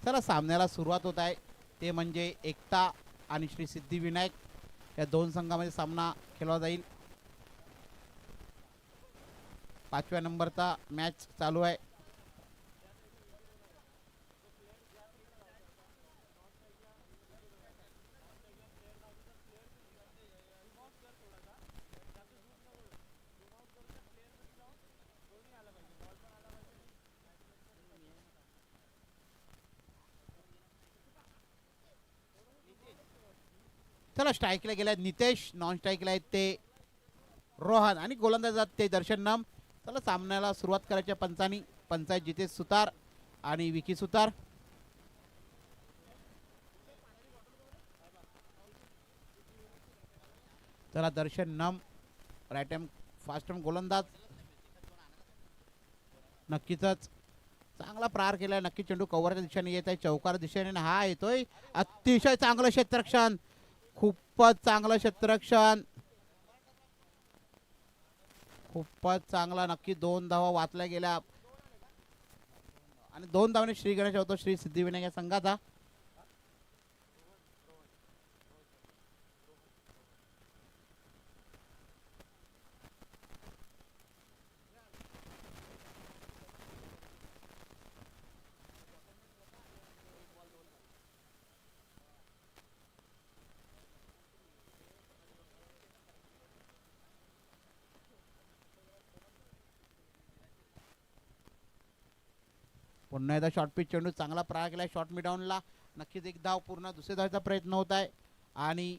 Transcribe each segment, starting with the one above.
चला सामन्याला सुरुवात होत आहे, ते म्हणजे एकता आणि श्री सिद्धिविनायक या दोन संघामध्ये सामना खेळला जाईल. 5व्या नंबरचा मॅच चालू आहे. चला स्ट्राईकला गेल्यात नितेश, नॉन स्ट्राईकला आहेत ते रोहन आणि गोलंदाजात ते दर्शन नम. चला सामन्याला सुरुवात करायच्या पंचांनी. पंच आहेत जितेश सुतार आणि विकी सुतार. चला दर्शन नम राईट हँड फास्ट हँड गोलंदाज. नक्कीच चांगला प्रहार केलाय. नक्की चेंडू कव्हरच्या दिशेने येत आहे, चौकार दिशेने, आणि हा येतोय. अतिशय चांगलं क्षेत्ररक्षण, खूपच चांगलं क्षेत्ररक्षण, खूपच चांगला. नक्की 2 धावा वाचल्या गेल्या आणि 2 धावाने श्री गणेश होतो श्री सिद्धिविनायक या संघाचा. पुन्हा एकदा शॉर्ट पिच चेंडू, चांगला प्रहार केला शॉर्ट मिडॉनला. नक्कीच एक धाव पूर्ण, दुसऱ्या धावाचा प्रयत्न होत आहे आणि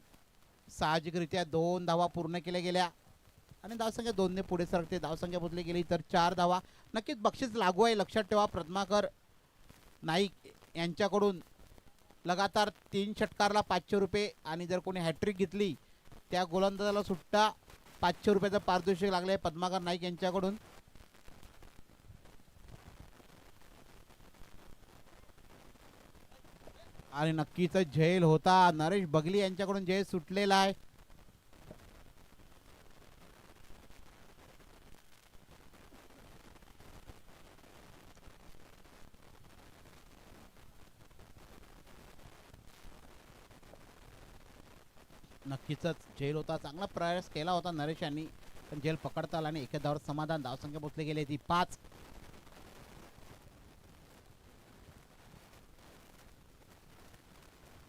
साहजिकरित्या 2 धावा पूर्ण केल्या गेल्या आणि धावसंख्या 2ने पुढे सरकते. धावसंख्या बदलली गेली तर 4 धावा. नक्कीच बक्षीस लागू आहे, लक्षात ठेवा. पद्माकर नाईक यांच्याकडून लगातार 3 षटकारला 500 रुपये आणि जर कोणी हॅट्रिक घेतली त्या गोलंदाजाला सुट्टा 500 रुपयाचं पारितोषिक लागले आहे पद्माकर नाईक यांच्याकडून. आणि नक्कीच झेल होता, नरेश बगली यांच्याकडून झेल सुटलेला आहे. नक्कीच झेल होता, चांगला प्रयास केला होता नरेश यांनी, पण झेल पकडता आला आणि एका धावावर समाधान. धावसंख्या पोचले गेले ती 5.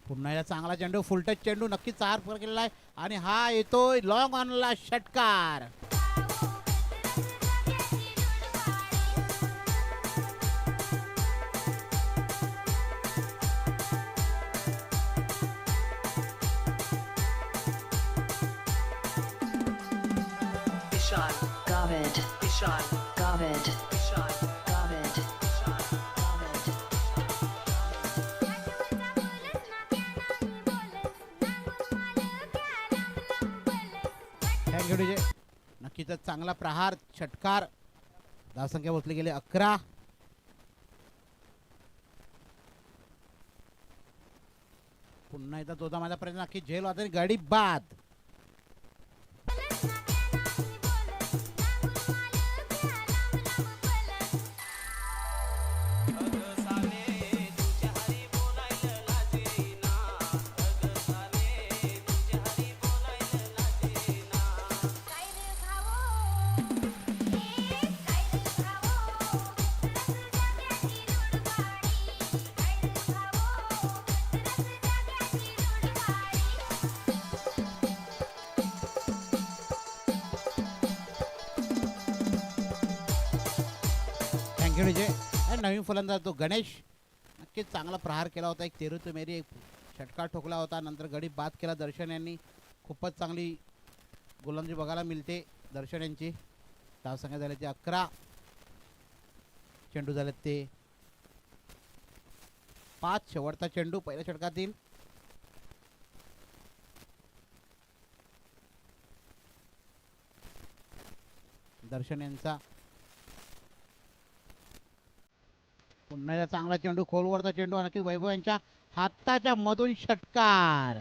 पुन्हा एकदा चांगला चेंडू, फुलटच चेंडू, नक्की 4 फरक केलेला आहे आणि हा येतोय लॉंग ऑनला षटकार. Gavid, Gavid, Gavid, Gavid. खेळगडूचे नक्कीच चांगला प्रहार, षटकार. धावसंख्या पोचली गेले 11. पुन्हा एकदा दोधा माझा प्रयत्न, नक्की झेल होता, गाडी बाद. नवीन फलंदाज तो गणेश, नक्कीच चांगला प्रहार केला होता. एक तेरू तो मेरी एक षटकार ठोकला होता, नंतर गडी बाद केला दर्शन यांनी. खूपच चांगली गोलंदाजी बघायला मिळते दर्शन यांची. धावसंख्या झाले ते 11. चेंडू झाले ते 5. शेवटचा चेंडू पहिल्या षटकातील. दर्शन यांचा पुन्हा एकदा चांगला चेंडू, खोलवरचा चेंडू, आणि वैभव यांच्या हाताच्या मधून षटकार.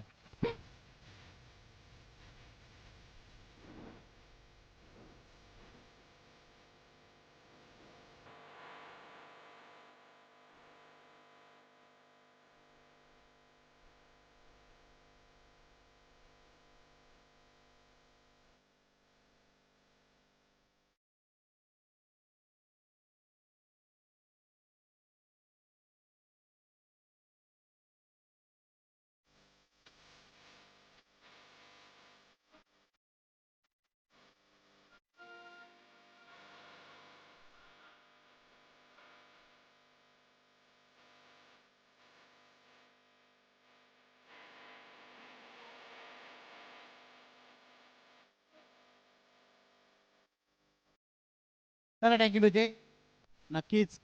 चला थँक्यू तुझे. नक्कीच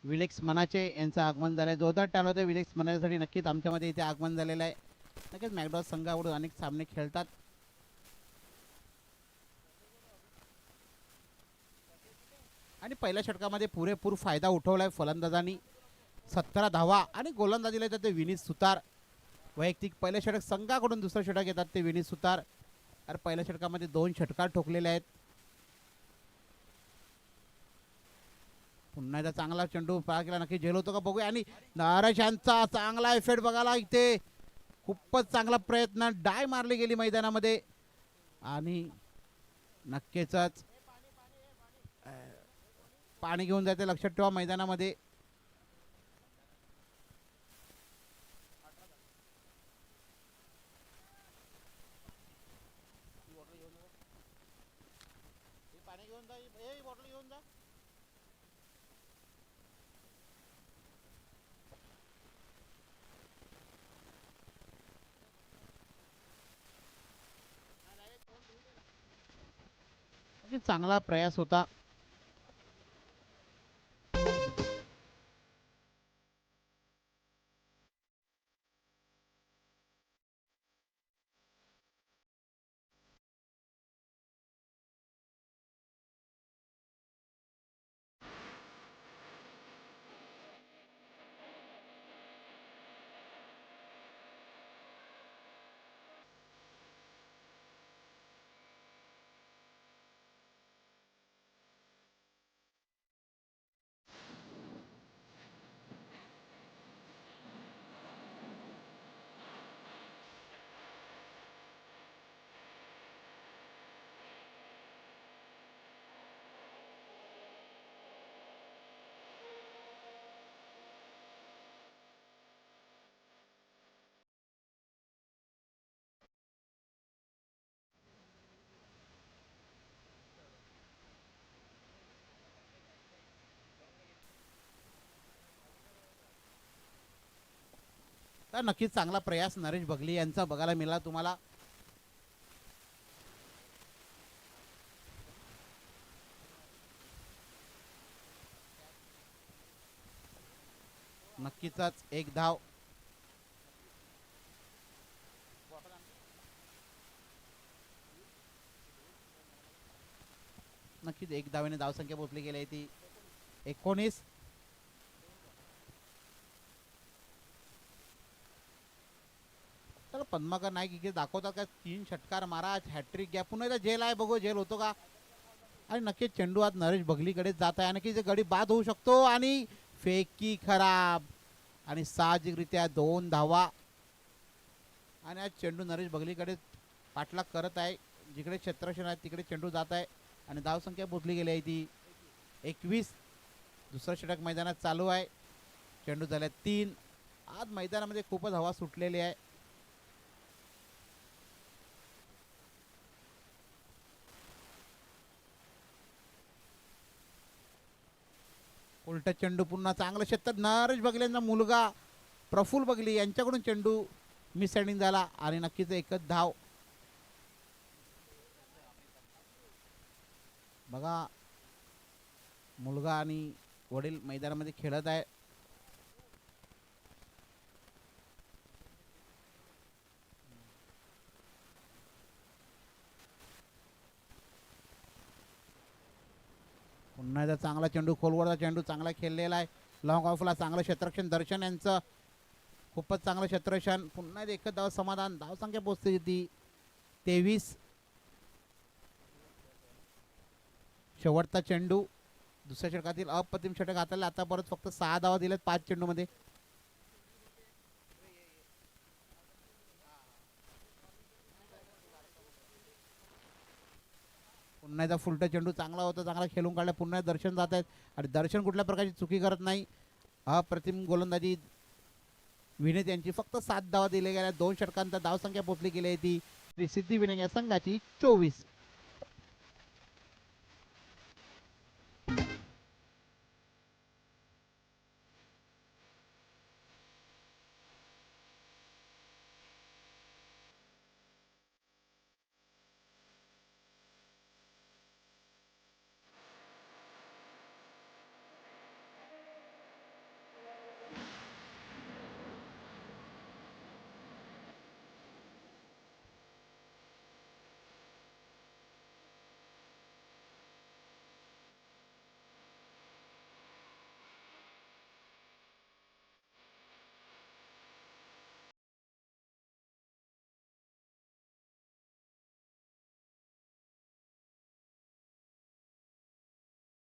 विलेक्स मनाचे यांचं आगमन झालं आहे. जोरदार टाळ्या होते विलेक्स मनासाठी. नक्कीच आमच्यामध्ये इथे आगमन झालेलं आहे. नक्कीच मॅकडॉस संघाकडून अनेक सामने खेळतात. आणि पहिल्या षटकामध्ये पुरेपूर फायदा उठवलाय फलंदाजांनी. 17 धावा आणि गोलंदाजीला येतात ते विनीत सुतार. वैयक्तिक पहिल्या षटक संघाकडून दुसरं षटक येतात ते विनीत सुतार. अरे पहिल्या षटकामध्ये 2 षटकार ठोकलेले आहेत. पुन्हा एकदा चांगला चेंडू पार केला. नक्की झेल होतो का बघूया. आणि नाराज यांचा चांगला इफेक्ट बघायला इथे. खूपच चांगला प्रयत्न. डाय मारली गेली मैदानामध्ये. आणि नक्कीच पाणी घेऊन जाते. लक्षात ठेवा मैदानामध्ये. पाणी घेऊन जा. बॉटल घेऊन जा. चांगला प्रयास होता. तर नक्कीच चांगला प्रयास नरेश बगली यांचा बघायला मिळाला तुम्हाला. नक्कीच एक धाव. नक्कीच एक धावेने धावसंख्या पोहोचली गेली आहे ती 19. तर पद्माकर नाईक इकडे दाखवतात का 3 षटकार मारा. हॅट्रिक घ्या. पुन्हा एकदा झेल आहे. बघू झेल होतो का. आणि नक्कीच चेंडू आज नरेश बघलीकडे जात आहे. नक्कीच गडी बाद होऊ शकतो. आणि फेकी खराब. आणि साहजिकरित्या 2 धावा. आणि आज चेंडू नरेश बघलीकडे पाठलाग करत आहे. जिकडे क्षेत्ररक्षण आहे तिकडे चेंडू जात आहे. आणि धावसंख्या पोचली गेली आहे ती 21. दुसरं षटक मैदानात चालू आहे. चेंडू झाले 3. आज मैदानामध्ये खूपच हवा सुटलेली आहे. उलट चेंडू पुन्हा चांगलं क्षेत्र. नरेश बगलेंचा मुलगा प्रफुल्ल बगली यांच्याकडून चेंडू मिसहँडिंग झाला. आणि नक्कीच एकच धाव. बघा मुलगा आणि वडील मैदानामध्ये खेळत आहे. पुन्हा एकदा चांगला चेंडू. खोलवरचा चेंडू चांगला खेळलेला आहे. लॉंग ऑफला चांगलं क्षेत्ररक्षण. दर्शन यांचं खूपच चांगलं क्षेत्ररक्षण. पुन्हा एकच धाव समाधान. धावसंख्या पोचते ती 23. शेवटचा चेंडू. दुसऱ्या षटकातील अप्रतिम षटक हाताळले. आता परत फक्त 6 धावा दिल्यात 5 चेंडूमध्ये. पुन्हा एकदा फुलटा चेंडू चांगला होता. चांगला खेळून काढला. पुन्हा दर्शन जात आहेत. आणि दर्शन कुठल्या प्रकारची चुकी करत नाही. अप्रतिम गोलंदाजी विनीत यांची. फक्त 7 धावा दिल्या गेल्या. 2 षटकांत धावसंख्या पोचली गेली आहे ती श्री सिद्धिविनायक या संघाची 24.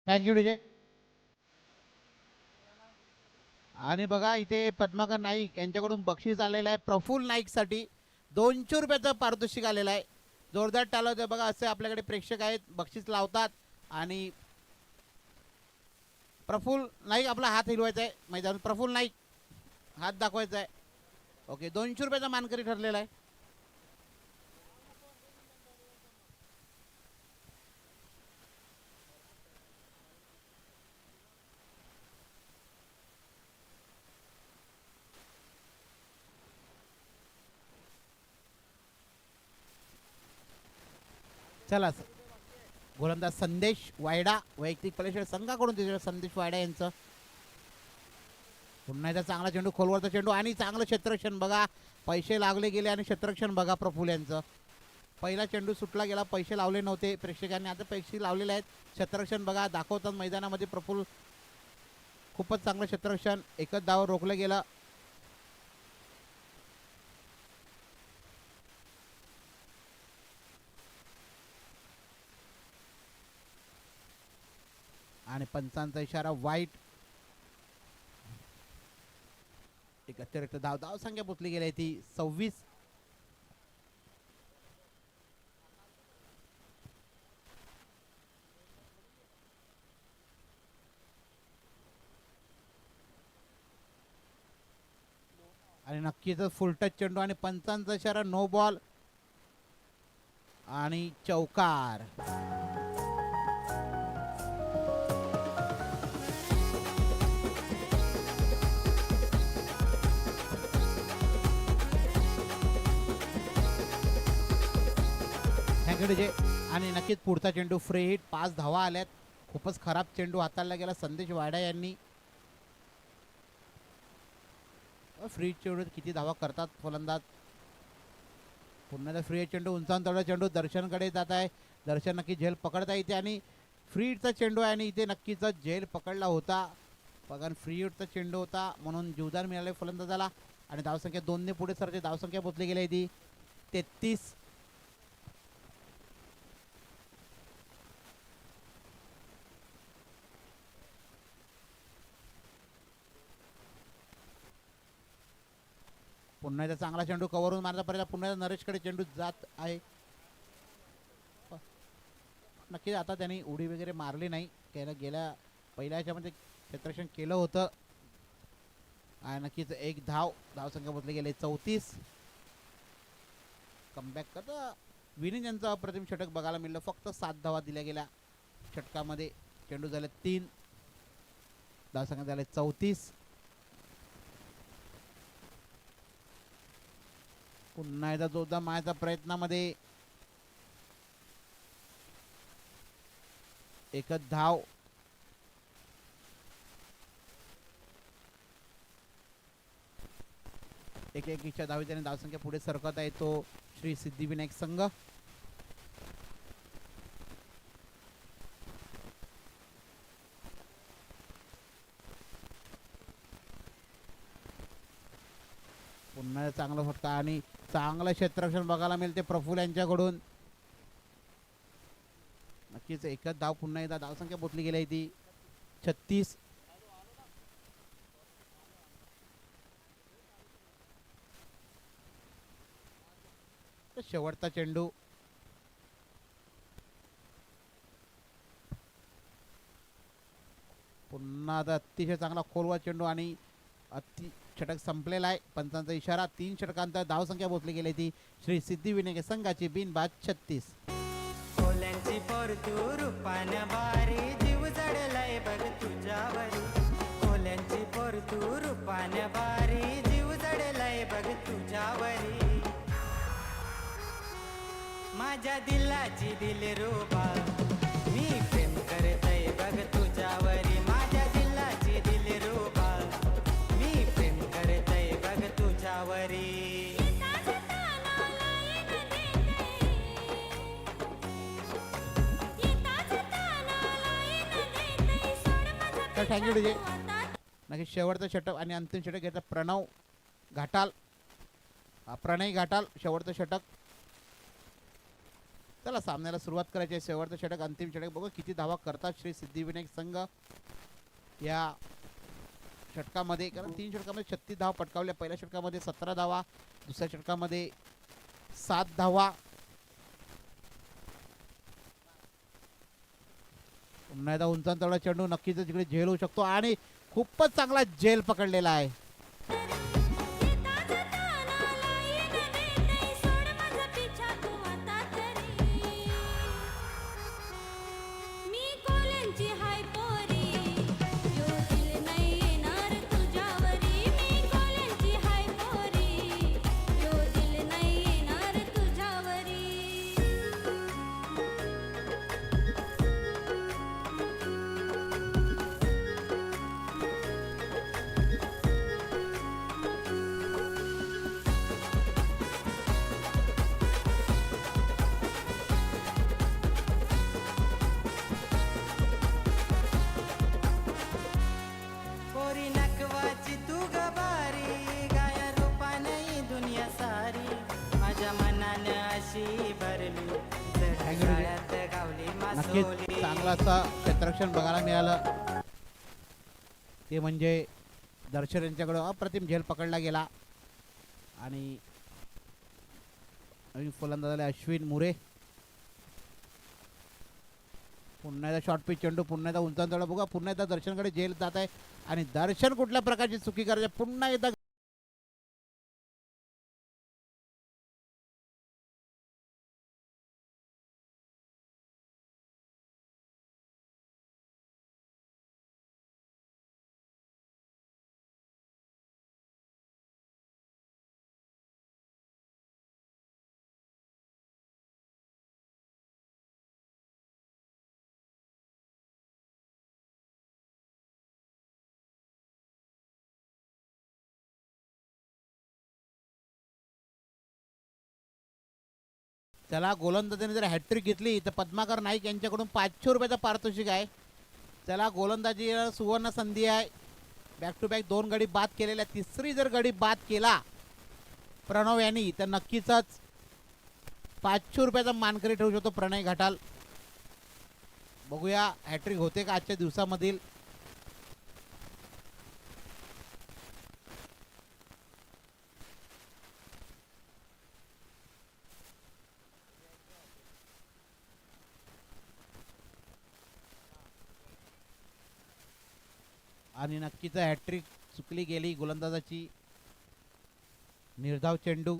Thank you DJ. आणि बघा इथे पद्माकर नाईक यांच्याकडून बक्षीस आलेलं आहे प्रफुल्ल नाईकसाठी 200 रुपयाचं पारितोषिक आलेलं आहे. जोरदार टाळं होतं बघा. असे आपल्याकडे प्रेक्षक आहेत बक्षीस लावतात. आणि प्रफुल्ल नाईक आपला हात हिलवायचा आहे मैदान. प्रफुल्ल नाईक हात दाखवायचा आहे. ओके 200 रुपयाचा मानकरी ठरलेला आहे. चला गोलंदाज संदेश वायडा वैयक्तिक पलेश्वर संघाकडून दिलेला संदेश वायडा यांचं. पुन्हा एकदा चांगला चेंडू खोलवरचा चेंडू आणि चांगलं क्षेत्ररक्षण बघा. पैसे लागले गेले आणि क्षेत्ररक्षण बघा प्रफुल्ल यांचं. पहिला चेंडू सुटला गेला पैसे लावले नव्हते प्रेक्षकांनी आता पैसे लावलेले आहेत. क्षेत्ररक्षण बघा दाखवतात मैदानामध्ये प्रफुल्ल खूपच चांगलं क्षेत्ररक्षण. एकच धाव रोखलं गेलं. आणि पंचांचा इशारा वाईट. एक अतिरिक्त धाव संख्या पोचली गेली ती 26. आणि नक्कीच फुल टच चेंडू आणि पंचांचा इशारा नो बॉल आणि चौकार. Thank you DJ. आणि नक्कीच पुढचा चेंडू फ्री हिट 5 धावा आल्यात. खूपच खराब चेंडू हाताळला गेला संदेश वाडा यांनी. फ्री चेंडू किती धावा करतात फलंदाज. पुन्हा फ्री चेंडू उंचावून तेवढा चेंडू दर्शनकडे जात आहे. दर्शन नक्की झेल पकडता येते आणि फ्री हिटचा चेंडू आहे आणि इथे नक्कीच झेल पकडला होता. कारण फ्री हिटचा चेंडू होता म्हणून जीवदान मिळाले फलंदाजाला. आणि धावसंख्या 2 ने पुढे सरते. धावसंख्या पोचली गेली ती 33. पुन्हा एकदा चांगला चेंडू कवरून मारला पर्यंत पुन्हा एकदा नरेशकडे चेंडू जात आहे. नक्कीच आता त्यांनी उडी वगैरे मारली नाही. गेल्या पहिल्या ह्याच्यामध्ये क्षेत्ररक्षण केलं होतं. आणि नक्कीच एक धावसंख्या पोचली गेले 34. कमबॅक करता विनीत यांचं अप्रतिम षटक बघायला मिळलं. फक्त 7 धावा दिल्या गेल्या षटकामध्ये. चेंडू झाले 3. धावसंख्या झाले 34. पुन्हा एकदा जोरदार मारायचा प्रयत्नामध्ये एकच धाव. एक धावी त्याने धावसंख्या पुढे सरकत आहे तो श्री सिद्धिविनायक संघ. पुन्हा चांगला फटका आणि चांगलं क्षेत्ररक्षण बघायला मिळते प्रफुल्ल यांच्याकडून. नक्कीच एकच धाव. पुन्हा एकदा धावसंख्या पोचली गेली आहे ती 36. शेवटचा चेंडू पुन्हा अतिशय चांगला खोलवा चेंडू आणि षटक संपलेला आहे. पंचांचा इशारा. 3 षटकांत धावसंख्या पोचली गेली ती श्री सिद्धिविनायक संघाची बिनबाद 36. कोल्यांची परतू रूपान बारी जीव जडलाय बघ तुझ्यावरी. कोल्यांची परतू रूपान बारी जीव जडलाय बघ तुझ्यावरी. माझ्या दिलाची दिलरुबा मी प्रेम करतय बघ तुझ्यावरी. माझ्या दिलाची दिलरुबा मी प्रेम करतय बघ तुझ्यावरी. तर थँक्यू डीजे. नक्की शेवटचं षटक आणि अंतिम षटक घेतात प्रणव घाटाल. प्रणय घाटाल शेवटचं षटक. चला सामन्याला सुरुवात करायची आहे. शेवटचं षटक, अंतिम षटक. बघू किती धावा करतात श्री सिद्धिविनायक संघ या षटकामध्ये. कारण 3 षटकामध्ये 36 धावा पटकावल्या. पहिल्या षटकामध्ये 17 धावा, दुसऱ्या षटकामध्ये 7 धावा. पुन्हा एकदा उंचांतवडा चेंडू, नक्कीच जिकडे झेल होऊ शकतो आणि खूपच चांगला झेल पकडलेला आहे. पोरी नकवाची तू गबारी, गाया रूपाने दुनिया सारी, माझ्या मनानं अशी भरली, जळात गावली नक्कीच मासोली. चांगलं असं क्षेत्ररक्षण बघायला मिळालं. ते म्हणजे दर्शन यांच्याकडं अप्रतिम झेल पकडला गेला. आणि नवीन फलंदाजाला अश्विन मुरे. पुन्हा एकदा शॉर्ट पिच चेंडू, पुन्हा एकदा उंचांतवडा. बघा पुन्हा एकदा दर्शनकडे झेल जात आहे आणि दर्शन कुठल्या प्रकारची चुकी करायची, पुन्हा एकदा त्याला गोलंदाजाने जर हॅट्रिक घेतली तर पद्माकर नाईक यांच्याकडून 500 रुपयाचं पारितोषिक आहे. त्याला गोलंदाजी सुवर्ण संधी आहे. बॅक टू बॅक 2 गडी बाद केलेल्या, तिसरी जर गडी बाद केला प्रणव यांनी तर नक्कीच 500 रुपयाचा मानकरी ठेवू शकतो प्रणय घाटाल. बघूया हॅट्रिक होते का आजच्या दिवसामधील. आणि नक्कीच हॅट्रिक चुकली गेली गोलंदाजाची. निर्धाव चेंडू,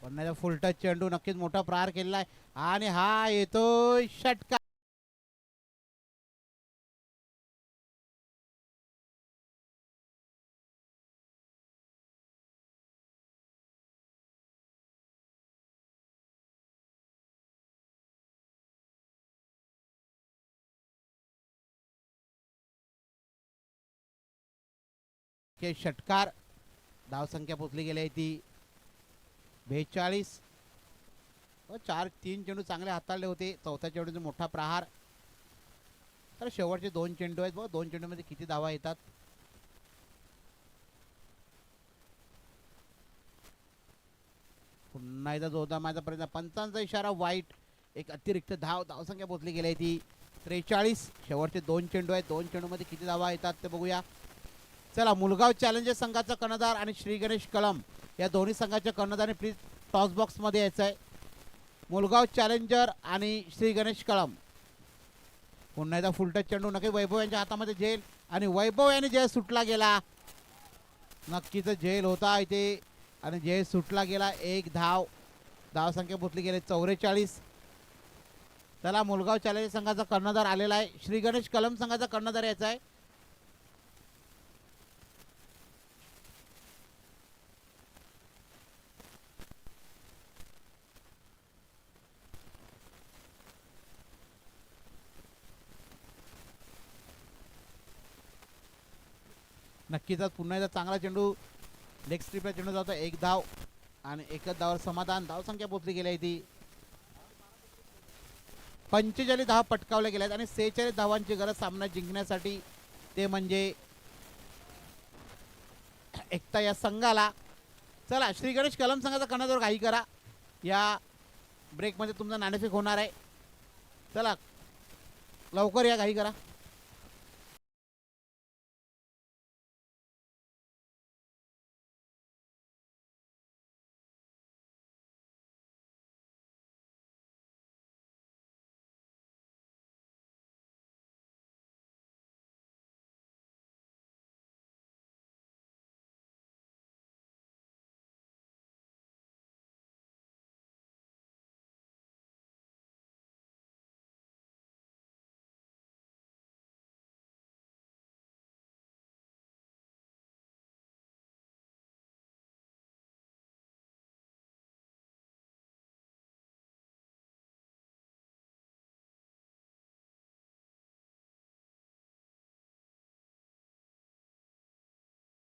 पुन्हा फुल टच चेंडू, नक्कीच मोठा प्रहार केलेला आहे आणि हा येतोय षटकार. के षटकार, धावसंख्या पोचली गेली आहे ती 42. 4-3 चेंडू चांगले हाताळले होते. चौथ्या चेंडूचा मोठा प्रहार. तर शेवटचे 2 चेंडू आहेत बघ, 2 चेंडूमध्ये किती धावा येतात. पुन्हा एकदा जोरदार माझा प्रयत्न, पंचांचा इशारा वाईट. एक अतिरिक्त धावसंख्या पोचली गेली आहे ती 43. शेवटचे 2 चेंडू आहेत, 2 चेंडूमध्ये किती धावा येतात ते बघूया. चला मुलगाव चॅलेंजर्स संघाचा कर्णधार आणि श्री गणेश कळम या दोन्ही संघाच्या कर्णधाराने प्लीज टॉस बॉक्स मध्ये यायचं आहे. मुलगाव चॅलेंजर आणि श्री गणेश कळम. पुन्हा एकदा फुलटच चेंडू, नक्की वैभव यांच्या हातामध्ये झेल आणि वैभव याने झेल सुटला गेला. नक्कीच झेल होता इथे आणि झेल सुटला गेला. 1 धावसंख्या पोचली गेली 44. त्याला मुलगाव चॅलेंजर संघाचा कर्णधार आलेला आहे. श्री गणेश कळम संघाचा कर्णधार यायचा आहे. नक्कीच पुन्हा एकदा चांगला चेंडू, लेग स्ट्रिपला चेंडू जातो. 1 धाव आणि एकच धावावर समाधान. धावसंख्या पोचली गेली आहे ती 45 धावा पटकावल्या गेल्यात आणि 46 धावांची गरज सामना जिंकण्यासाठी, ते म्हणजे एकता या संघाला. चला श्री गणेश कलम संघाचा कर्णधार घाई करा, या ब्रेकमध्ये तुमचा नाणेफेक होणार आहे. चला लवकर या, घाई करा.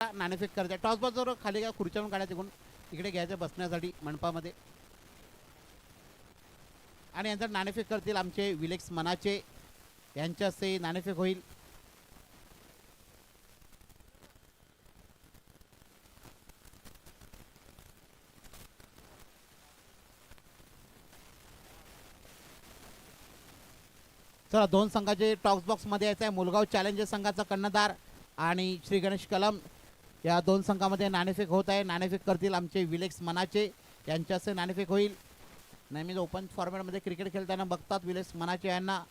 नाणेफेक करते. टॉस बॉक्सवर खाली घ्या, खुर्च्यावरून काढायचे कोण इकडे घ्यायचं बसण्यासाठी मंडपामध्ये. आणि यांचा नाणेफेक करतील आमचे विलेक्स मनाचे, यांच्या हस्ते नाणेफेक होईल. चला दोन संघाचे टॉस बॉक्समध्ये यायचं आहे. मुलगाव चॅलेंजर्स संघाचा कर्णधार आणि श्री गणेश कलम, या दोन संघामध्ये नाणेफेक होत आहे. नाणेफेक करतील आमचे विलेक्स मनाचे, यांच्या हस्ते नाणेफेक होईल. नेहमीच ओपन फॉर्मॅटमध्ये क्रिकेट खेळताना बघतात विलेक्स मनाचे यांना.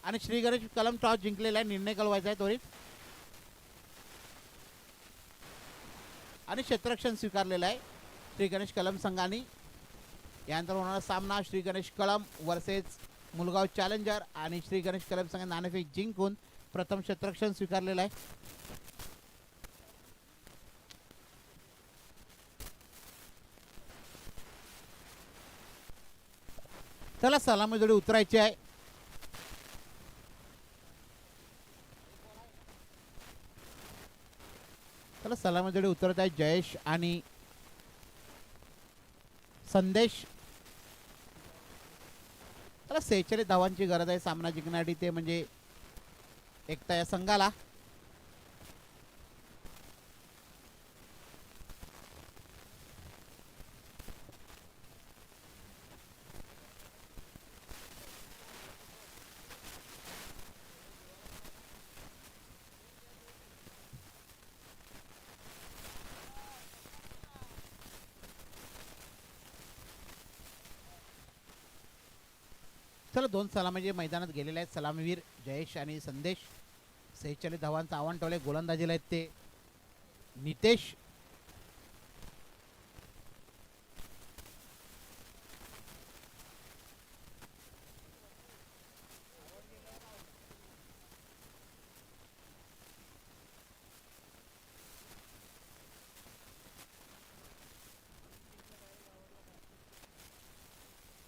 आणि श्री गणेश कलम टॉस जिंकलेला आहे, निर्णय कळवायचा आहे त्वरित. आणि क्षेत्ररक्षण स्वीकारलेलं आहे श्री गणेश कलम संघाने. यानंतर होणारा सामना श्री गणेश कलम वर्सेस मुलगाव चॅलेंजर, आणि श्री गणेश कलम संघ नाणेफेक जिंकून प्रथम क्षेत्ररक्षण स्वीकारलेलं आहे. चला सलामी जोडी उतरायची आहे. चला सलामी जोडी उतरत आहे जयेश आणि संदेश. त्याला 46 धावांची गरज आहे सामना जिंकण्यासाठी, ते म्हणजे एकता या संघाला. चला दोन सलामी मैदानात गेलेले आहेत सलामीवीर जयेश आणि संदेश. 46 धावांचं आव्हान ठेवले. गोलंदाजीला आहेत ते नितेश.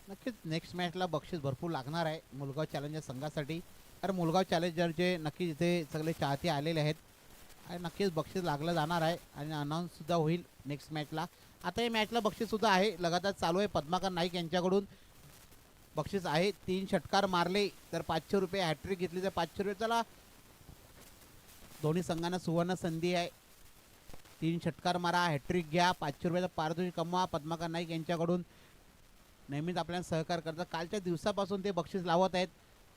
नक्कीच नेक्स्ट मॅचला बक्षीस भरपूर लागणार आहे मुलगाव चॅलेंजर संघासाठी, कारण मुलगाव चॅलेंजरचे नक्कीच इथे सगळे चाहते आलेले आहेत आणि नक्कीच बक्षीस लागलं जाणार आहे आणि अनाऊन्ससुद्धा होईल नेक्स्ट मॅचला. आता या मॅचला बक्षीससुद्धा आहे, लगातार चालू आहे. पद्माकर नाईक यांच्याकडून बक्षीस आहे. 3 षटकार मारले तर 500 रुपये, हॅट्रिक घेतली तर 500 रुपये. चला दोन्ही संघांना सुवर्ण संधी आहे. 3 षटकार मारा, हॅट्रिक घ्या, 500 रुपयाचा पारितोषिक कमवा. पद्माकर नाईक यांच्याकडून नेहमीच आपल्याला सहकार करतात. कालच्या दिवसापासून ते बक्षीस लावत आहेत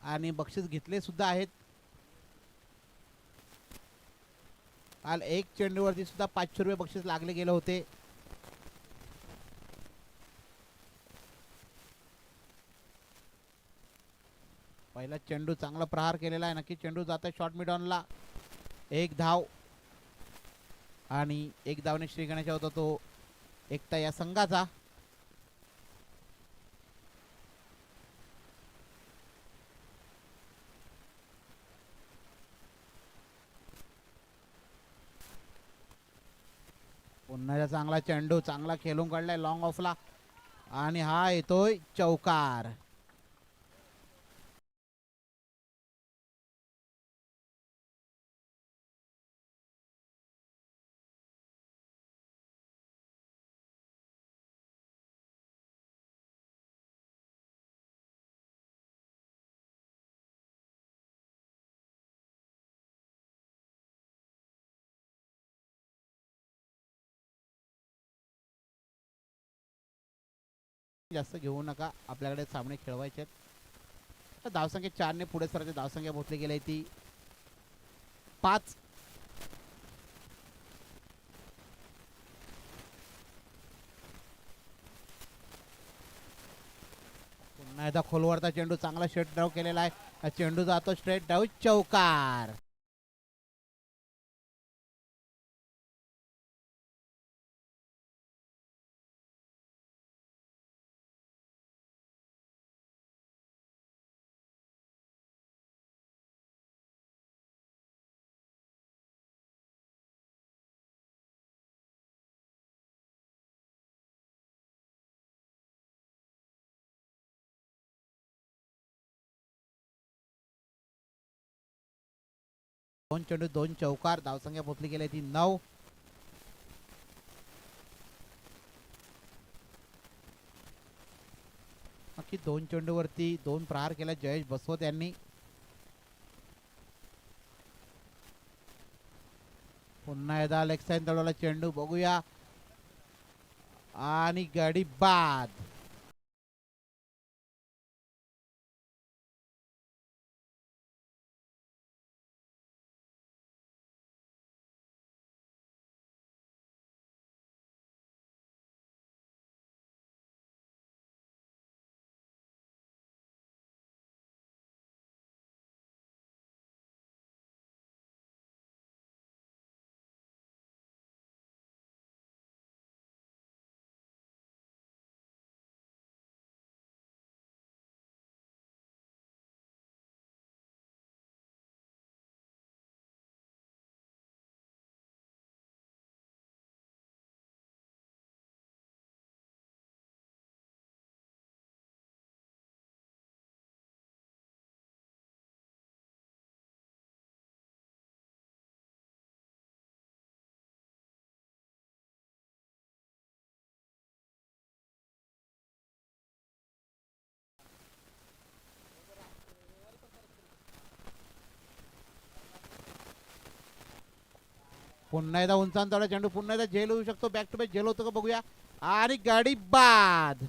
आणि बक्षीस घेतले सुद्धा आहेत. काल एक चेंडूवरती सुद्धा 500 रुपये बक्षीस लागले गेले होते. पहिला चेंडू चांगला प्रहार केलेला आहे. नक्की चेंडू जात आहे शॉर्ट मिडॉनला. 1 धाव आणि 1 धावने श्री गणेश होता तो एकता या संघाचा. पुन्हा चांगला चेंडू, चांगला खेळून काढलाय लॉंग ऑफला आणि हा येतोय चौकार. जास्त घेऊ नका, आपल्याकडे सामने खेळवायचे आहेत. तर धावसंख्या 4 ने पुढे सरायची धावसंख्या पोहोचली गेली आहे ती 5. पुन्हा एकदा खोलवरचा चेंडू चांगला स्ट्रेट ड्राव केलेला आहे. हा चेंडू जातो स्ट्रेट ड्राव, चौकार. दोन चेंडू 2 चौकार, धावसंख्या पोहोचली गेली आहे ती 9. नक्की 2 चेंडूवरती 2 प्रहार केला जयेश बसवत यांनी. पुन्हा एकदा लेग साईन तळवला चेंडू, बघूया आणि गडी बाद. पुन्हा एकदा उंचावला चेंडू, पुन्हा एकदा झेल होऊ शकतो, बॅक टू बॅक झेल होतो का बघूया आणि गाडी बाद.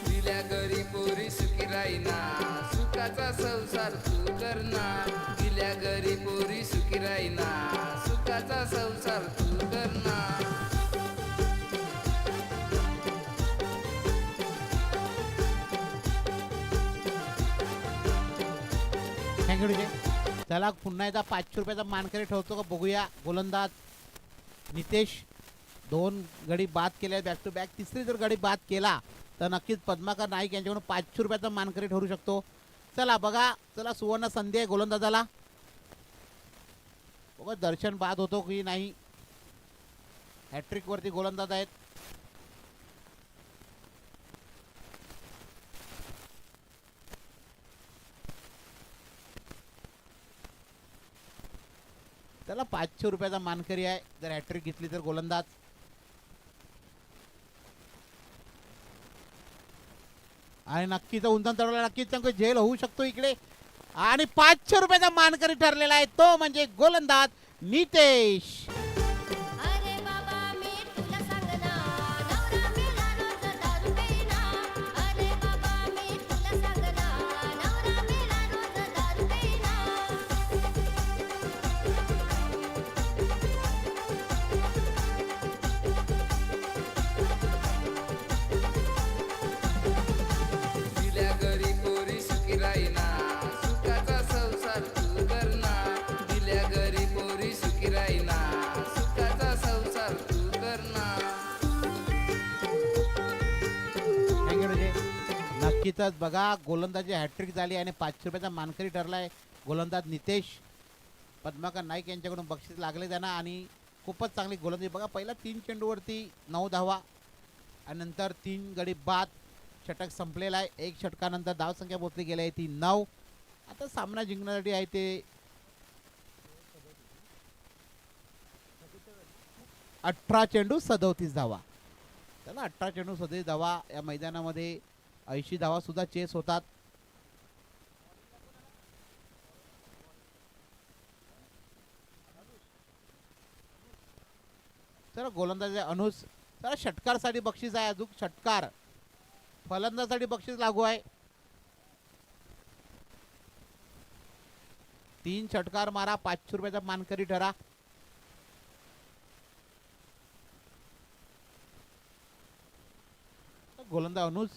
दिल्या घरी पोरी सुखी राहीना, सुखाचा संसार तू करणार. दिल्या घरी पोरी सुखी राहीना, सुखाचा संसार तू करणार. Thank you DJ. चला पुन्हा एकदा 500 रुपयाचा मानकरी ठेवतो का बघूया. गोलंदाज नितेश 2 गडी बाद केले बॅक टू बॅक. तिसरी जर गडी बाद केला तर नक्कीच पद्माकर नाईक यांच्याकडून 500 रुपयाचा मानकरी ठरू शकतो. चला बघा, चला सुवर्ण संधी आहे गोलंदाजाला. बघा दर्शन बाद होतो की नाही. हॅट्रिक वरती गोलंदाज आहेत. त्याला 500 रुपयाचा मानकरी आहे जर हॅट्रिक घेतली तर गोलंदाज. आणि नक्कीच उंचन चढवला, नक्कीच त्यांना झेल होऊ शकतो इकडे. आणि 500 रुपयाचा मानकरी ठरलेला आहे तो म्हणजे गोलंदाज नितेश. अरे बाबा मी तुला सांगना, नवरा मेला रोज दारू पेना. अरे बाबा मी तुला सांगना, नवरा मेला रोज दारू पेना. दिल्या घरी पोरी सुखी राहीना, सुखाचा संसार तू करणार. दिल्या घरी पोरी सुखी राहीना, सुखाचा संसार तू करणार. Thank you DJ. नक्कीच बघा गोलंदाजी हॅट्रिक झाली आणि 500 रुपयाचा मानकरी ठरलाय गोलंदाज नितेश पद्माकर नाईक यांच्याकडून बक्षीस लागले त्यांना आणि खूपच चांगली गोलंदाजी बघा. पहिला 3 चेंडूवरती 9 धावा आणि नंतर 3 गडी बाद. षटक संपलेला आहे. 1 षटकानंतर धावसंख्या पोहोचली गेली आहे ती 9. आता सामना जिंकण्यासाठी आहे ते 18 चेंडू 37 धावा. चला 18 चेंडू 37 धावा या मैदानामध्ये 80 धावा सुद्धा चेस होतात. चला गोलंदाज अनुज. चला षटकारसाठी बक्षीस आहे अजून षटकार. फलंदाजासाठी बक्षीस लागू आहे. 3 षटकार मारा 500 रुपयाचा मानकरी ठरा. गोलंदाज अनुज.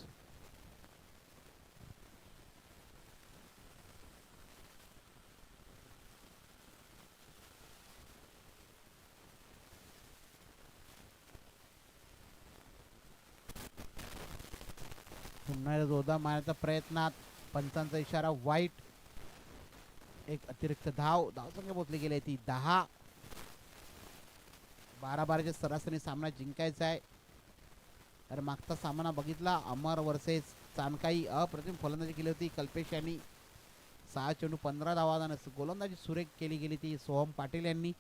पुन्हा जोरदार मारण्याचा प्रयत्नात पंचांचा इशारा वाईट. एक अतिरिक्त धावसंख्या पोहोचली गेली ती 10. 12-12च्या सरासरी सामना जिंकायचा आहे. तर मागचा सामना बघितला अमर वर्सेस चाणकाई. अप्रतिम फलंदाजी केली होती कल्पेश यांनी. 6 चेंडू 15 धावा. गोलंदाजी सुरेख केली गेली ती सोहम पाटील यांनी.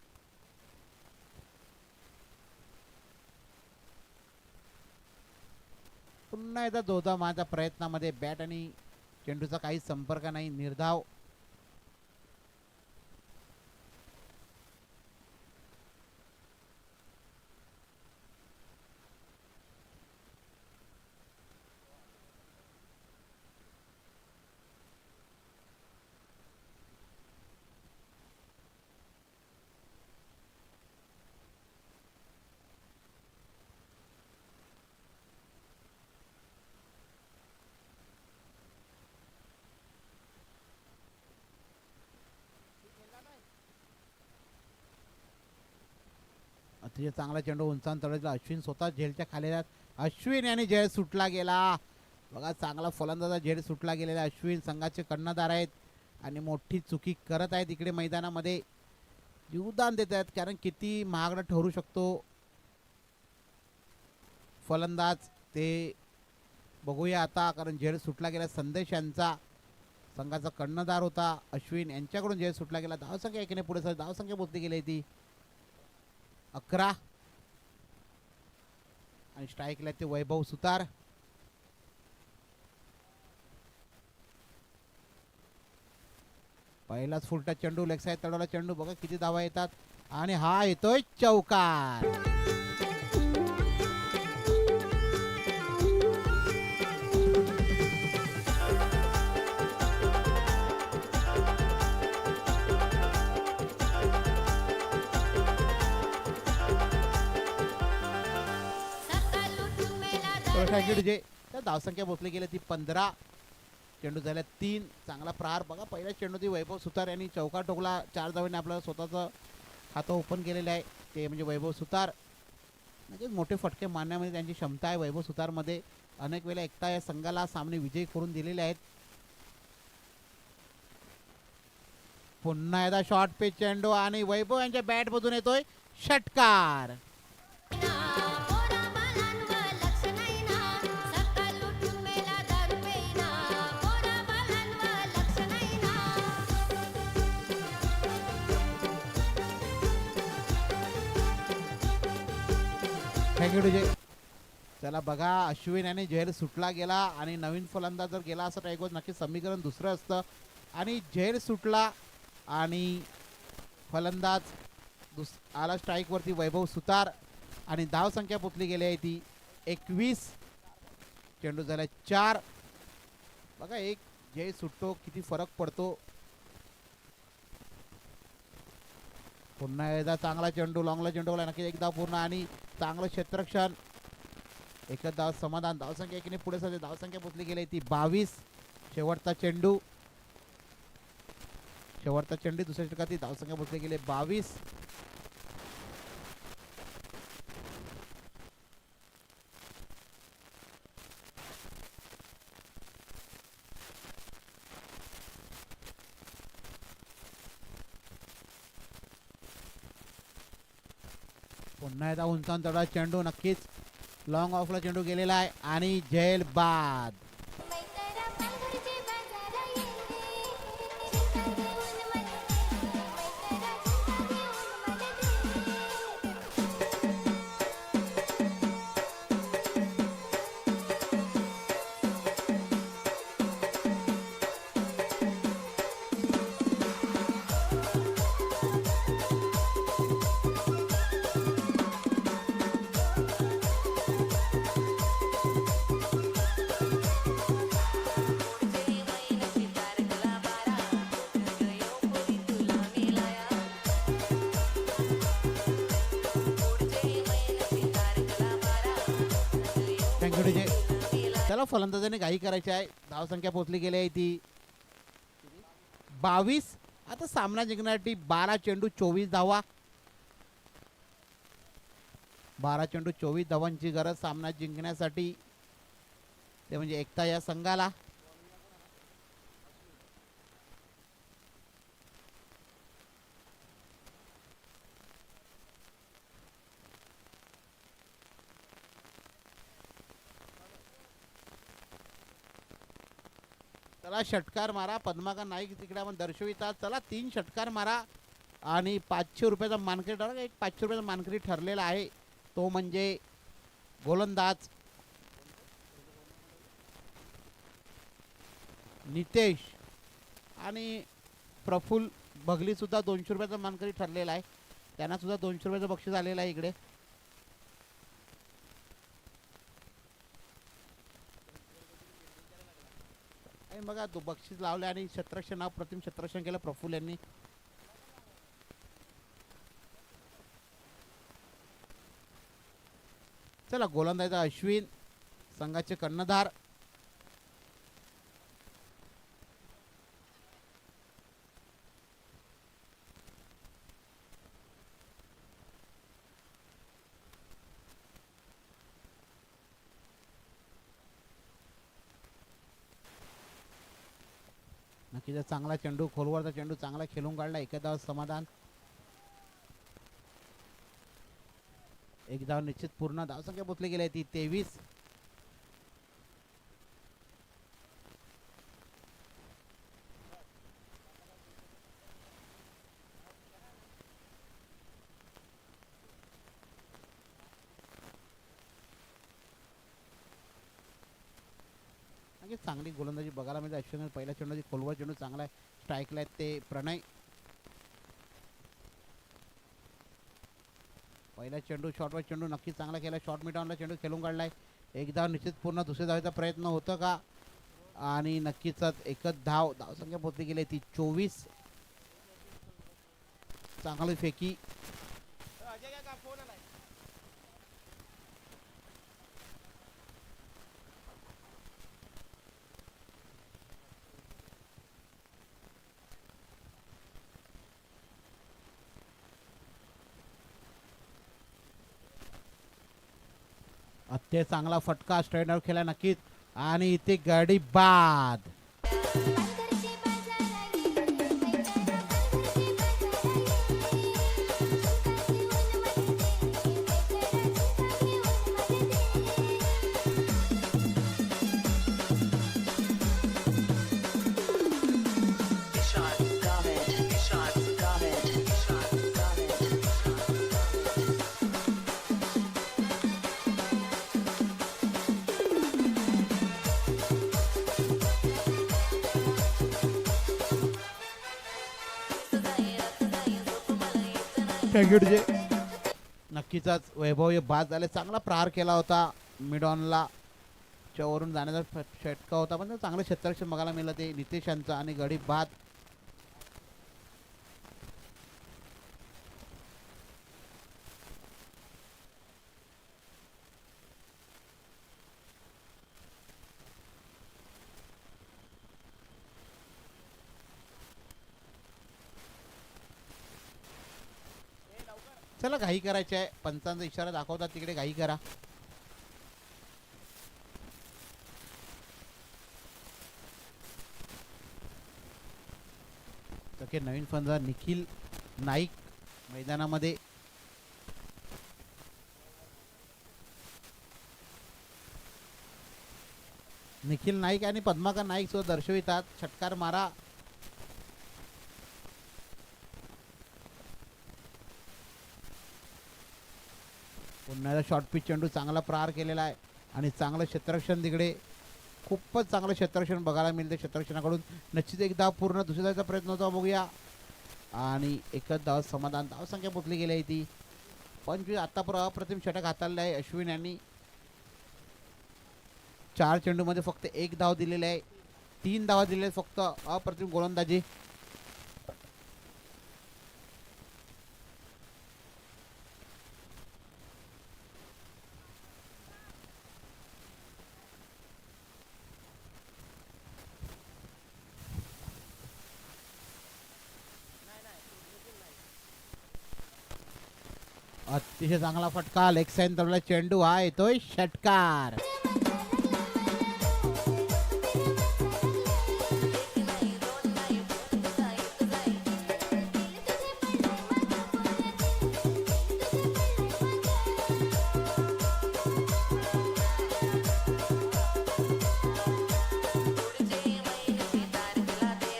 पुन्हा एकदा जोरदार मारण्याच्या प्रयत्नामध्ये बॅट आणि चेंडूचा काही संपर्क नाही. निर्धाव. अतिशय चांगला चेंडू उंचावून तळाला. अश्विन स्वतः झेलच्या खाली आहेत. अश्विन यांनी झेल सुटला गेला. बघा चांगला फलंदाजा झेल सुटला गेलेला. अश्विन संघाचे कर्णधार आहेत आणि मोठी चुकी करत आहेत इकडे मैदानामध्ये. योगदान देत आहेत कारण किती महागडा ठरू शकतो फलंदाज ते बघूया आता. कारण झेल सुटला गेला. संदेश यांचा संघाचा कर्णधार होता अश्विन यांच्याकडून झेल सुटला गेला. धावसंख्या एकीने पुढे सर धावसंख्या पोहोचली गेली ती 11. आणि स्ट्राईकला ते वैभव सुतार. पहिलाच फुलटा चेंडू लेग साईड तळवला चेंडू. बघा किती धावा येतात आणि हा येतोय चौकार. सकाळ उठून मेला जे त्या धावसंख्या पोहोचली गेली ती 15. चेंडू झाल्या 3. चांगला प्रहार. बघा पहिल्या चेंडू ती वैभव सुतार यांनी चौकार ठोकला. 4 धावांनी आपल्याला स्वतःचं खातं ओपन केलेलं आहे ते म्हणजे वैभव सुतार. म्हणजे मोठे फटके मारण्यामध्ये त्यांची क्षमता आहे वैभव सुतारमध्ये. अनेक वेळा एकटा या संघाला सामने विजयी करून दिलेले आहेत. पुन्हा एकदा शॉर्ट पिच चेंडू आणि वैभव यांच्या बॅटमधून येतोय षटकार. पोरा बाळांवर लक्ष नाही ना. सकाळ उठून मेला दारू पेना. पोरा बाळांवर लक्ष नाही ना. Thank you DJ. चला बघा अश्विन याने झेल सुटला गेला आणि नवीन फलंदाज जर गेला असं टाईगोज नक्की समीकरण दुसरं असतं. आणि झेल सुटला आणि फलंदाज आला स्ट्राईकवरती वैभव सुतार आणि धावसंख्या पोचली गेली आहे ती 21. चेंडू झाला 4. बघा एक झेल सुटतो किती फरक पडतो. पुन्हा एकदा चांगला चेंडू लॉंगला चेंडू नक्की एकदा पूर्ण आणि चांगलं क्षेत्ररक्षण. एकच धाव समाधान. धावसंख्या एकीने पुढे सध्या धावसंख्या पोचली गेली ती 22. शेवटचा चेंडू दुसऱ्या षटकात ती धावसंख्या पोचली गेली 22. पुन्हा एकदा उंचावून चढा चेंडू, नक्कीच लॉंग ऑफला चेंडू गेलेला आहे आणि झेल बाद. मैत्रा पांघरची बाजारा येते, चिंता घेऊन मन देते, मैत्रा चिंता घेऊन मन देते. Thank you DJ. चला फलंदाजाने घाई करायची आहे. धावसंख्या पोहोचली गेली आहे ती 22. आता सामना जिंकण्यासाठी 12 चेंडू 24 धावा. 12 चेंडू 24 धावांची गरज सामना जिंकण्यासाठी, ते म्हणजे एकता या संघाला. चला षटकार मारा. पद्माकर नाईक तिकडे आपण दर्शवितात. चला 3 षटकार मारा आणि 500 रुपयाचा मानकरी ठरला. एक 500 रुपयाचा मानकरी ठरलेला आहे, तो म्हणजे गोलंदाज नितेश आणि प्रफुल्ल बघली सुद्धा 200 रुपयाचा मानकरी ठरलेला आहे. त्यांना सुद्धा 200 रुपयाचं बक्षीस आलेलं आहे इकडे. आणि बघा बक्षीस लावले आणि क्षेत्ररक्षण नाव प्रतिम क्षेत्ररक्षण केलं प्रफुल्ल यांनी. चला गोलंदाजा अश्विन संघाचे कर्णधार. नक्कीच चांगला चेंडू, खोलवरचा चेंडू चांगला खेळून काढला. एका धाव समाधान. एक धाव निश्चित पूर्ण. धावसंख्या पोचली गेली ती 23. चांगली गोलंदाजी बघायला मिळते अश्विन. पहिल्या चेंडूची खोलवर चेंडू चांगला आहे. स्ट्राईकला आहेत ते प्रणय. पहिला चेंडू शॉर्टवर चेंडू नक्कीच चांगला केला. शॉर्ट मिडॉनला चेंडू खेळून काढलाय. एक धाव निश्चित पूर्ण. दुसऱ्या धावेचा प्रयत्न होतं का, आणि नक्कीच एकच धाव. धावसंख्या पोहोचली गेली ती 24. चांगली फेकी. अत्य चांगला फटका स्ट्रेटनर केला नक्कीच, आणि इथे गाडी बाद. पांघरची बाजारा येते, मैत्रा पांघरची बाजारा येते, Ishad, Gavid, Ishad, Gavid. नक्कीच वैभव बाद झाले. चांगला प्रहार केला होता मिडॉनला. वरून जाण्याचा षटका होता, पण चांगलं क्षेत्ररक्षण बघायला मिळालं ते नितेश यांचं, आणि गडी बाद. चला घाई करायची आहे. पंचांचा इशारा दाखवतात तिकडे घाई करा. नवीन फलंदाज निखिल नाईक मैदानामध्ये. निखिल नाईक आणि पद्माकर नाईक सुद्धा दर्शवितात. षटकार मारा. पुन्हा शॉर्ट पिच चेंडू चांगला प्रहार केलेला आहे आणि चांगलं क्षेत्ररक्षण तिकडे. खूपच चांगलं क्षेत्ररक्षण बघायला मिळते क्षेत्ररक्षणाकडून. निश्चित एक धाव पूर्ण दुसऱ्या धावचा प्रयत्न होता बघूया आणि एकच धाव समाधान. धावसंख्या पोचली गेली आहे ती 25. आता अप्रतिम षटक हाताळलं आहे अश्विन यांनी. 4 चेंडूमध्ये फक्त एक धाव दिलेली आहे. 3 धावा दिलेल्या आहेत फक्त. अप्रतिम गोलंदाजी. अतिशय चांगला फटका. लेग साईन तबला चेंडू हा येतोय षटकार.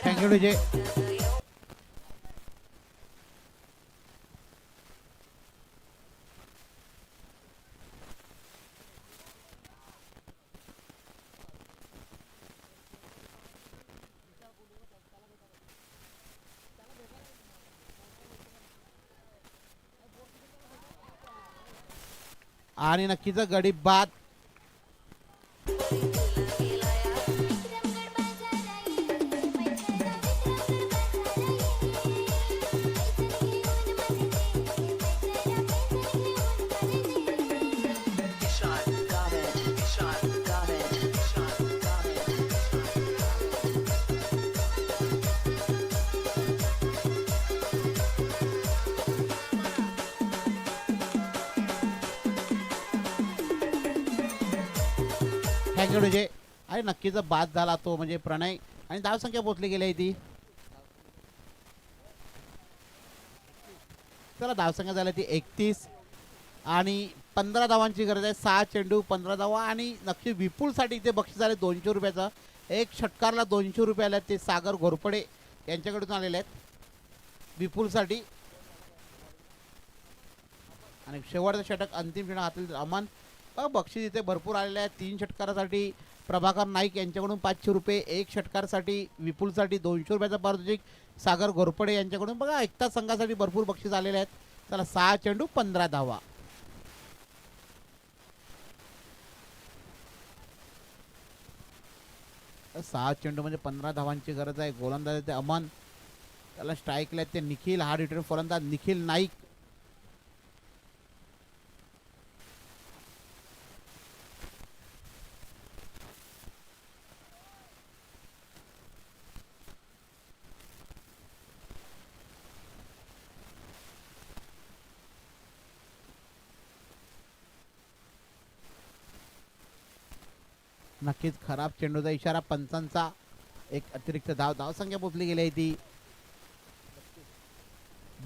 थँक्यू विजय. आणि नक्कीच गडी बाद. Shot, got it. Shot, got it. Shot, got it. Thank you Vijay. आणि नक्कीच बाद झाला तो म्हणजे प्रणय. आणि धावसंख्या पोचली गेली आहे ती. चला धावसंख्या झाली ती 31 आणि 15 धावांची गरज आहे. 6 चेंडू 15 धावा. आणि नक्की विपुलसाठी इथे बक्षीस आले 200 रुपयाचं. एक षटकारला 200 रुपये आले. ते सागर घोरपडे यांच्याकडून आलेले आहेत विपुलसाठी. आणि शेवटचं षटक अंतिम षटक हातील अमन. बक्षीस इथे भरपूर आलेले आहे. 3 षटकारासाठी प्रभाकर नाईक यांच्याकडून 500 रुपये. एक षटकारसाठी विपुलसाठी 200 रुपयाचा पारितोषिक सागर घोरपडे यांच्याकडून. बघा एकता संघासाठी भरपूर बक्षीस आलेले आहेत. चला 6 चेंडू 15 धावा. सहा चेंडू म्हणजे 15 धावांची गरज आहे. गोलंदाज ते अमन. त्याला स्ट्राईकला ते निखिल. हा रिटर्न फलंदाज निखिल नाईक. नक्कीच खराब चेंडूचा इशारा पंचांचा. एक अतिरिक्त धावसंख्या पोचली गेली आहे ती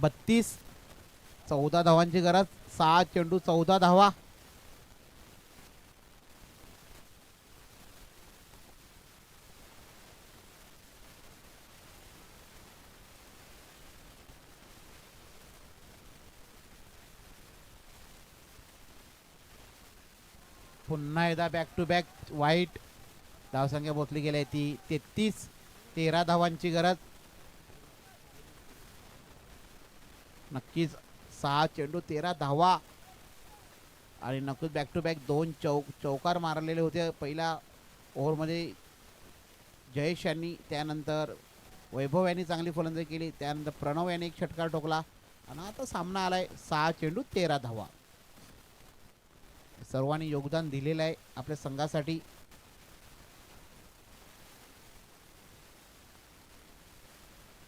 32. 14 धावांची गरज. 6 चेंडू 14 धावा. पुन्हा एकदा बॅक टू बॅक वाईट. धावसंख्या पोचली गेली आहे ती 33. 13 धावांची गरज. नक्कीच 6 चेंडू 13 धावा. आणि नक्कीच बॅक टू बॅक 2 चौकार मारलेले होते पहिल्या ओव्हरमध्ये जयेश यांनी. त्यानंतर वैभव यांनी चांगली फलंदाजी केली. त्यानंतर प्रणव यांनी एक षटकार ठोकला. आणि आता सामना आलाय 6 चेंडू 13 धावा. सर्वांनी योगदान दिलेलं आहे आपल्या संघासाठी.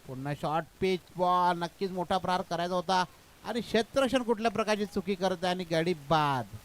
पुन्हा शॉर्ट पिच बॉल. नक्कीच मोठा प्रहार करायचा होता. आणि क्षेत्ररक्षण कुठल्या प्रकारची चुकी करत आहे आणि गाडी बाद.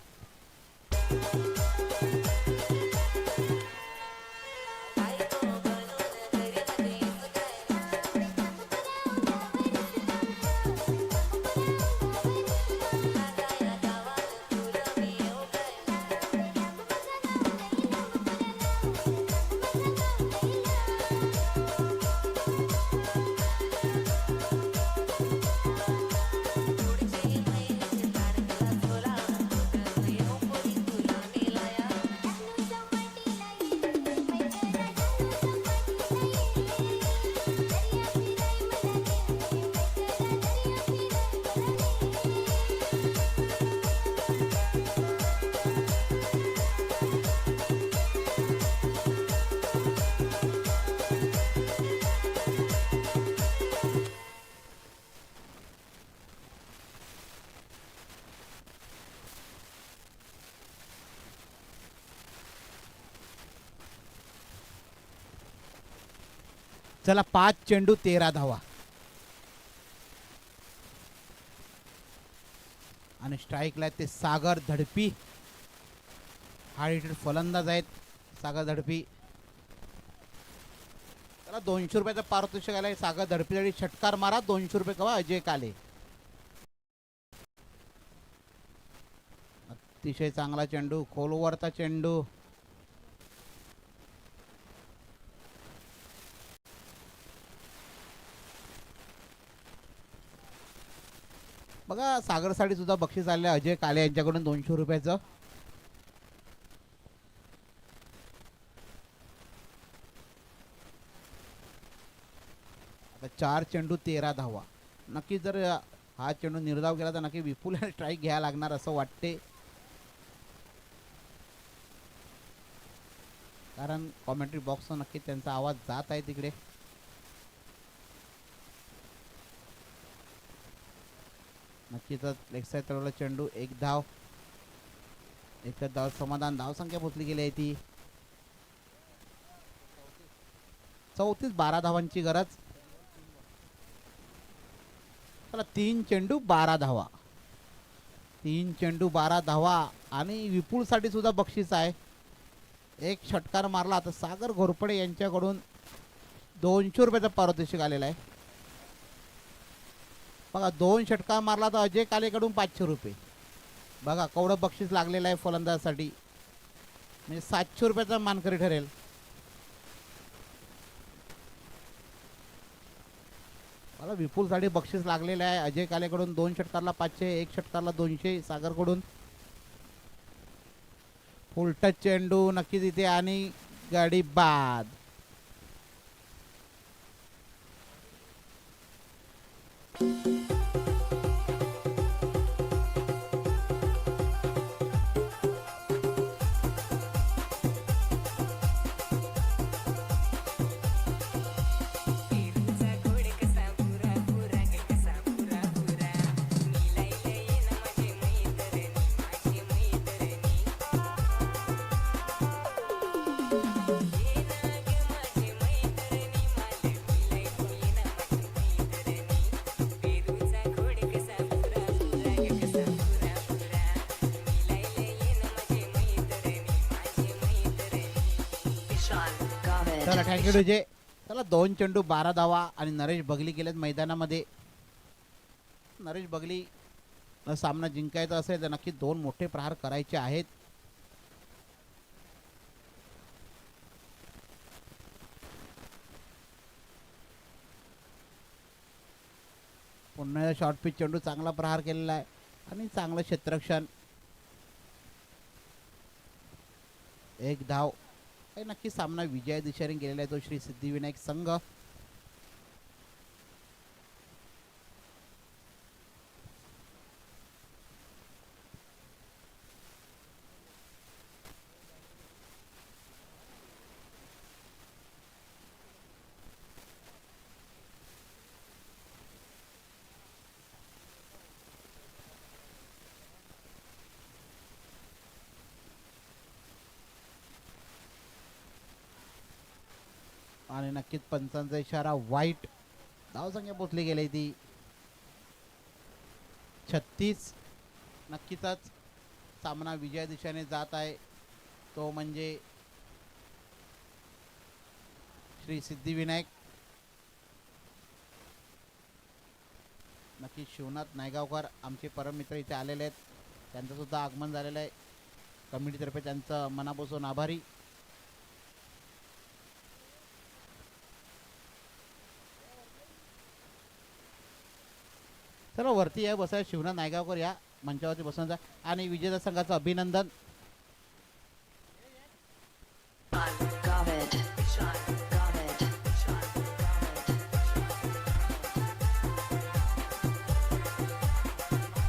चला 5 चेंडू 13 धावा आणि स्ट्राईकला ते सागर धडपी. हार्ड हिटेड फलंदाज आहेत सागर धडपी. त्याला 200 रुपयाचा पारितोषिक आलाय. सागर धडपीसाठी षटकार मारा. 200 रुपये कवा अजय काले. अतिशय चांगला चेंडू, खोलवरचा चेंडू. बघा सागरसाठी सुद्धा बक्षीस आले अजय काले यांच्याकडून 200 रुपयाचं. आता 4 चेंडू 13 धावा. नक्की जर हा चेंडू निर्धाव केला तर नक्की विपुल स्ट्राईक घ्यायला लागणार असं वाटते, कारण कॉमेंट्री बॉक्स नक्की त्यांचा आवाज जात आहे तिकडे. नक्कीच लेग साईड तळवला चेंडू. 1 धाव, एकच धाव समाधान. धाव संख्या पोचली गेली आहे ती 34. 12 धावांची गरज. चला 3 चेंडू 12 धावा. 3 चेंडू 12 धावा आणि विपुलसाठी सुद्धा बक्षीस आहे. एक षटकार मारला तर सागर घोरपडे यांच्याकडून 200 रुपयाचा पारितोषिक आलेला आहे. बघा 2 षटकार मारला तर अजय कालेकडून 500 रुपये. बघा केवढं बक्षीस लागलेलं आहे फलंदाजासाठी, म्हणजे 700 रुपयाचा मानकरी ठरेल. मला विपुलसाठी बक्षीस लागलेलं आहे. अजय कालेकडून 2 षटकारला 500, 1 षटकारला 200 सागरकडून. फुल टच चेंडू नक्कीच इथे आणि गाडी बाद. चला थँक्यू डीजे. चला 2 चेंडू 12 धावा आणि नरेश बगली गेलेत मैदानामध्ये. नरेश बगली सामना जिंकायचा असेल तर नक्की 2 मोठे प्रहार करायचे आहेत. पुन्हा शॉर्ट पिच चेंडू चांगला प्रहार केलेला आहे आणि चांगलं क्षेत्ररक्षण. 1 धाव. नक्की सामना विजय दिशेने गेलेला आहे तो श्री सिद्धिविनायक संघ. आणि नक्कीच पंचांचा इशारा वाईट. धावसंख्या पोचली गेली ती 36. नक्कीच सामना विजय दिशेने जात आहे तो म्हणजे श्री सिद्धिविनायक. नक्की शिवनाथ नायगावकर आमचे परममित्र इथे आलेले आहेत, त्यांचं सुद्धा आगमन झालेलं आहे. कमिटीतर्फे त्यांचं मनापासून आभारी. चला वरती या बसाय शिवनाथ नायगावकर या मंचावरती बसवण्याचा आणि विजेता संघाचं अभिनंदन.